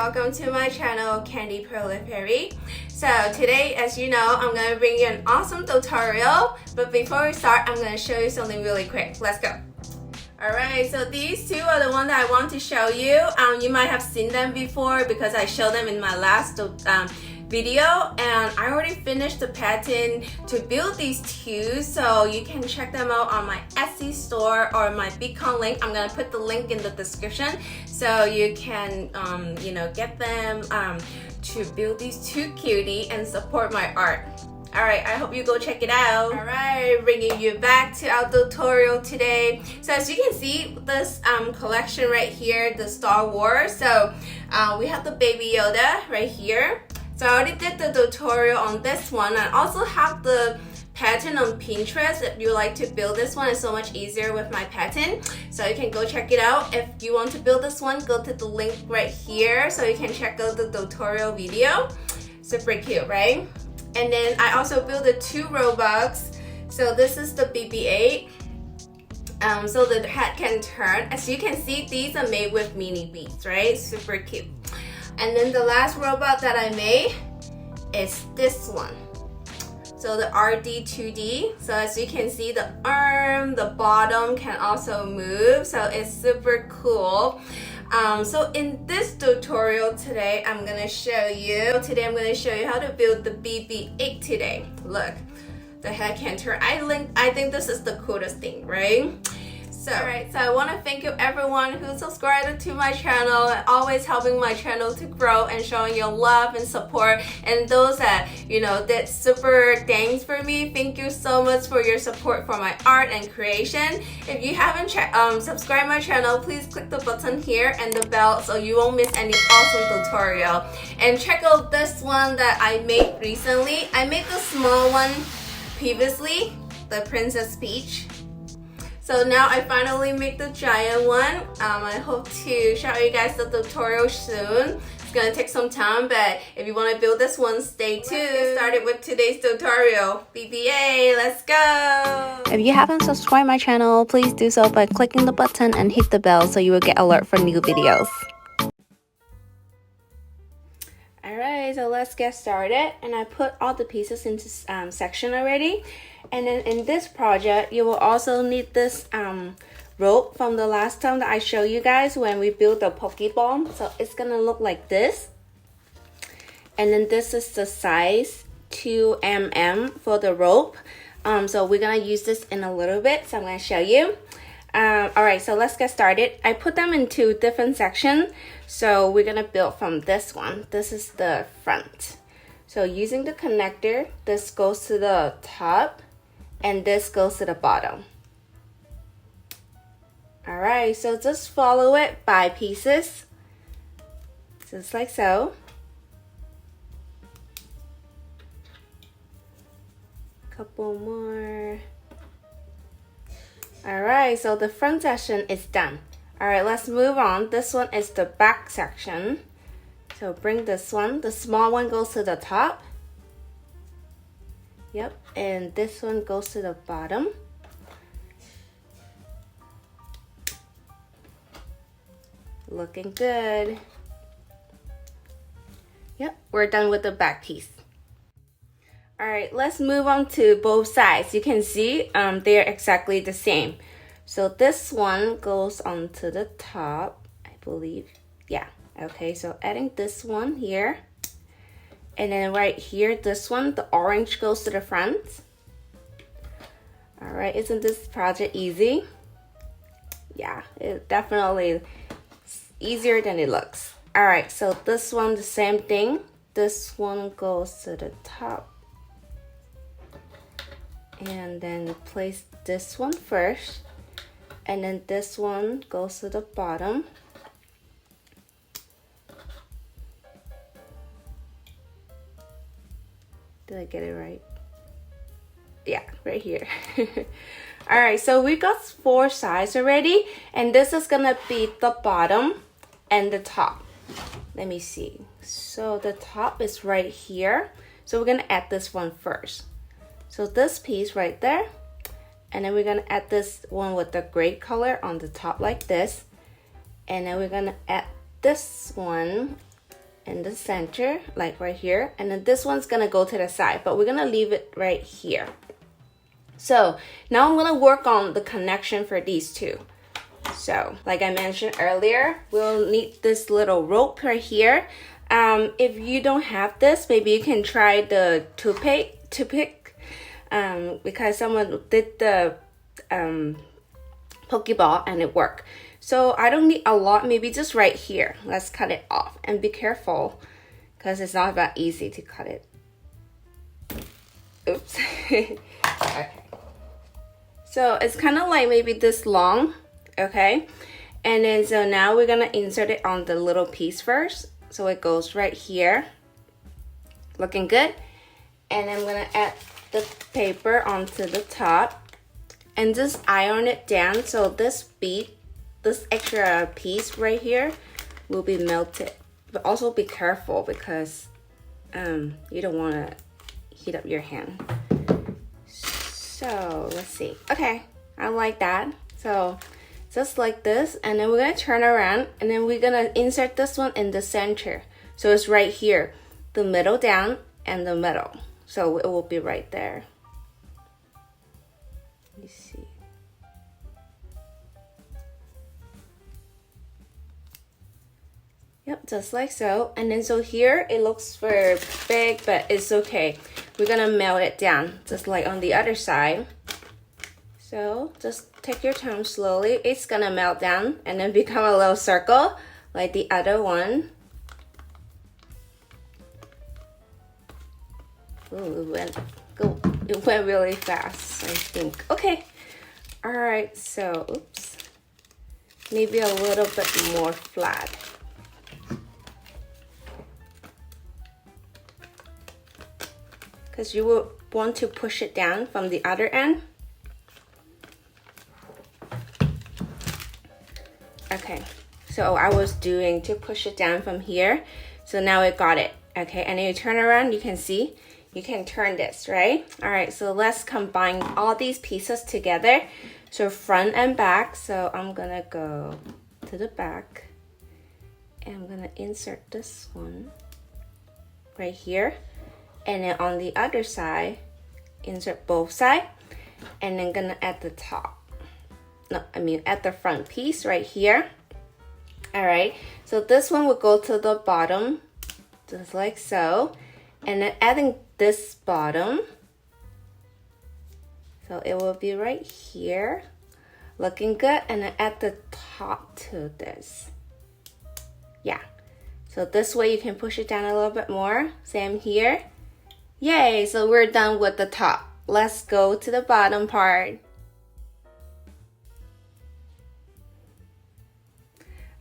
welcome to my channel, Candy Prolifery. So today, as you know, I'm going to bring you an awesome tutorial. But before we start, I'm going to show you something really quick. Let's go. Alright, so these two are the ones that I want to show you. You might have seen them before because I showed them in my last video, and I already finished the pattern to build these two, so you can check them out on my Etsy store or my Bitcoin link. I'm gonna put the link in the description so you can get them to build these two cutie and support my art. Alright, I hope you go check it out. Alright, bringing you back to our tutorial today. So as you can see, this collection right here, the Star Wars. So we have the Baby Yoda right here. So I already did the tutorial on this one. I also have the pattern on Pinterest. If you like to build this one, it's so much easier with my pattern. So you can go check it out. If you want to build this one, go to the link right here so you can check out the tutorial video. Super cute, right? And then I also built the two robots. So this is the BB-8. So the head can turn. As you can see, these are made with mini beads, right? Super cute. And then the last robot that I made is this one. So the RD2D. So as you can see, the arm, the bottom can also move. So it's super cool. So in this tutorial today, I'm gonna show you how to build the BB-8 today. Look, the head can turn. I think this is the coolest thing, right? So I want to thank you everyone who subscribed to my channel and always helping my channel to grow and showing your love and support, and those that did super thanks for me. Thank you so much for your support for my art and creation. If you haven't subscribed my channel, please click the button here and the bell so you won't miss any awesome tutorial. And check out this one that I made recently. I made the small one previously, the Princess Peach. So now I finally make the giant one. I hope to show you guys the tutorial soon. It's gonna take some time, but if you want to build this one, stay tuned. Let's get started with today's tutorial. BB-8, let's go! If you haven't subscribed my channel, please do so by clicking the button and hit the bell so you will get alert for new videos. Alright, so let's get started. And I put all the pieces into section already. And then in this project, you will also need this rope from the last time that I showed you guys when we built the Pokeball. So it's gonna look like this. And then this is the size 2 mm for the rope. So we're gonna use this in a little bit. So I'm gonna show you. Alright, so let's get started. I put them into different sections. So we're gonna build from this one. This is the front. So using the connector, this goes to the top and this goes to the bottom. Alright, so just follow it by pieces. Just like so. Couple more. Alright, so the front section is done. Alright, let's move on. This one is the back section. So bring this one. The small one goes to the top. Yep, and this one goes to the bottom. Looking good. Yep, we're done with the back piece. Alright, let's move on to both sides. You can see they're exactly the same. So this one goes onto the top, I believe. Yeah, okay, so adding this one here. And then right here, this one, the orange goes to the front. Alright, isn't this project easy? Yeah, it definitely is easier than it looks. Alright, so this one, the same thing. This one goes to the top. And then place this one first. And then this one goes to the bottom. Did I get it right? Yeah, right here. Alright, so we got 4 sides already. And this is gonna be the bottom and the top. Let me see. So the top is right here. So we're gonna add this one first. So this piece right there. And then we're gonna add this one with the gray color on the top like this. And then we're gonna add this one in the center, like right here, and then this one's gonna go to the side, but we're gonna leave it right here. So now I'm gonna work on the connection for these two. So like I mentioned earlier, we'll need this little rope right here. If you don't have this, maybe you can try the toothpick, because someone did the Pokeball and it worked. So I don't need a lot, maybe just right here. Let's cut it off and be careful because it's not that easy to cut it. Oops. Okay. So it's kind of like maybe this long, okay? And then so now we're gonna insert it on the little piece first. So it goes right here. Looking good. And I'm gonna add the paper onto the top and just iron it down so this extra piece right here will be melted. But also be careful because you don't want to heat up your hand. So let's see. Okay, I like that. So just like this, and then we're gonna turn around and then we're gonna insert this one in the center. So it's right here, the middle down and the middle. So it will be right there. Let me see. Yep, just like so. And then so here it looks very big, but it's okay. We're gonna melt it down just like on the other side. So just take your time slowly. It's gonna melt down and then become a little circle like the other one. Ooh, it went really fast, I think. Okay. All right, so oops. Maybe a little bit more flat. Because you will want to push it down from the other end. Okay, so I was doing to push it down from here. So now I got it. Okay, and then you turn around, you can see, you can turn this, right? All right, so let's combine all these pieces together. So front and back. So I'm gonna go to the back and I'm gonna insert this one right here. And then on the other side, insert both sides, and then gonna add the top. No, I mean at the front piece right here. All right, so this one will go to the bottom, just like so. And then adding this bottom. So it will be right here, looking good. And then add the top to this. Yeah, so this way you can push it down a little bit more. Same here. Yay, so we're done with the top. Let's go to the bottom part.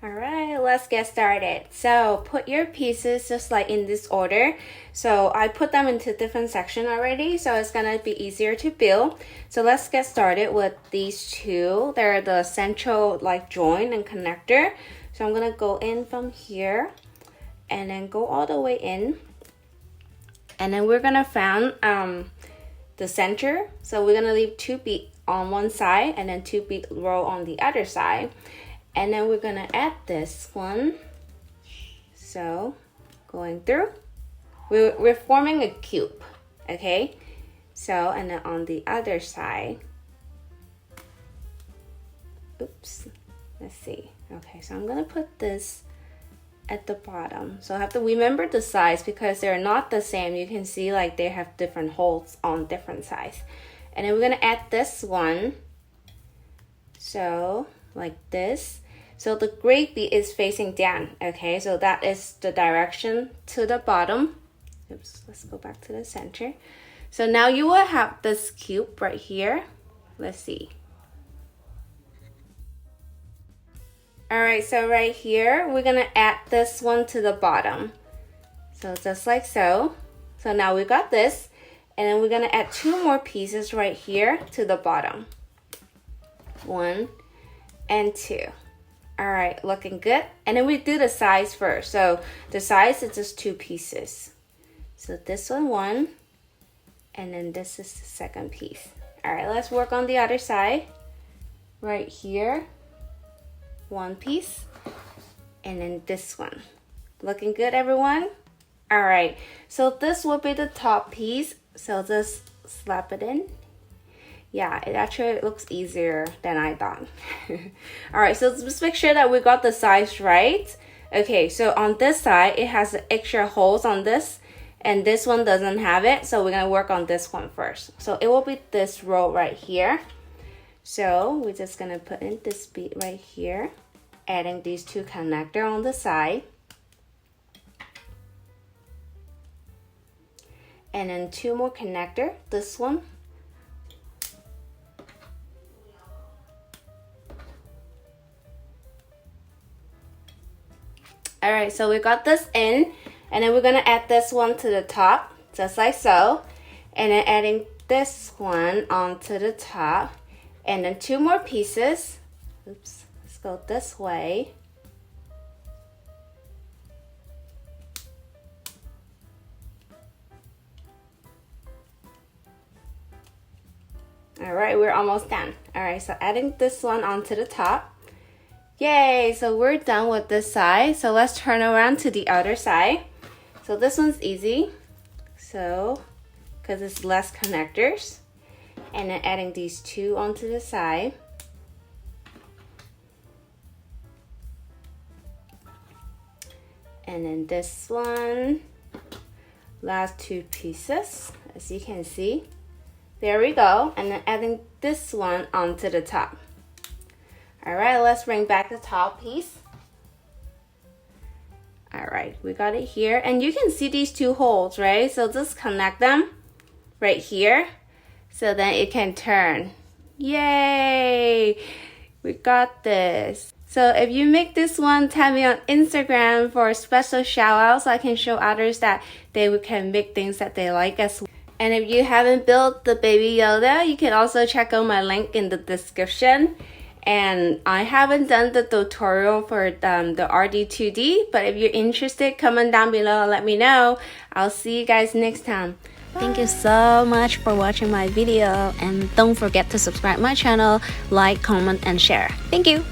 All right, let's get started. So put your pieces just like in this order. So I put them into different sections already, so it's gonna be easier to build. So let's get started with these two. They're the central like joint and connector. So I'm gonna go in from here and then go all the way in. And then we're gonna find the center. So we're gonna leave 2 bead on one side and then 2 bead row on the other side. And then we're gonna add this one. So going through, we're forming a cube, okay? So, and then on the other side, oops, let's see. Okay, so I'm gonna put this at the bottom. So I have to remember the size because they're not the same. You can see like they have different holes on different sides. And then we're gonna add this one. So like this. So the gray bead is facing down, okay? So that is the direction to the bottom. Oops, let's go back to the center. So now you will have this cube right here. Let's see. All right, so right here, we're gonna add this one to the bottom. So just like so. So now we got this, and then we're gonna add 2 more pieces right here to the bottom. 1 and 2. All right, looking good. And then we do the size first. So the size is just 2 pieces. So this one, and then this is the second piece. All right, let's work on the other side. Right here. 1 piece, and then this one Looking good, everyone? Alright, so this will be the top piece. So just slap it in. Yeah, it actually looks easier than I thought. Alright, so just make sure that we got the size right. Okay, so on this side, it has extra holes on this, and this one doesn't have it. So we're gonna work on this one first. So it will be this row right here. So we're just gonna put in this bit right here, adding these two connectors on the side. And then two more connector, this one. Alright, so we got this in, and then we're gonna add this one to the top, just like so. And then adding this one onto the top, and then two more pieces. Oops, let's go this way. Alright, we're almost done. Alright, so adding this one onto the top. Yay, so we're done with this side. So let's turn around to the other side. So this one's easy. So, because it's less connectors. And then adding these two onto the side. And then this one. Last two pieces, as you can see. There we go, and then adding this one onto the top. All right, let's bring back the top piece. All right, we got it here, and you can see these two holes, right? So just connect them right here, so then it can turn. Yay, we got this. So if you make this one, tag me on Instagram for a special shout out so I can show others that they can make things that they like as well. And if you haven't built the Baby Yoda, you can also check out my link in the description. And I haven't done the tutorial for the RD2D, but if you're interested, comment down below and let me know. I'll see you guys next time. Bye. Thank you so much for watching my video, and don't forget to subscribe my channel, like, comment, and share. Thank you.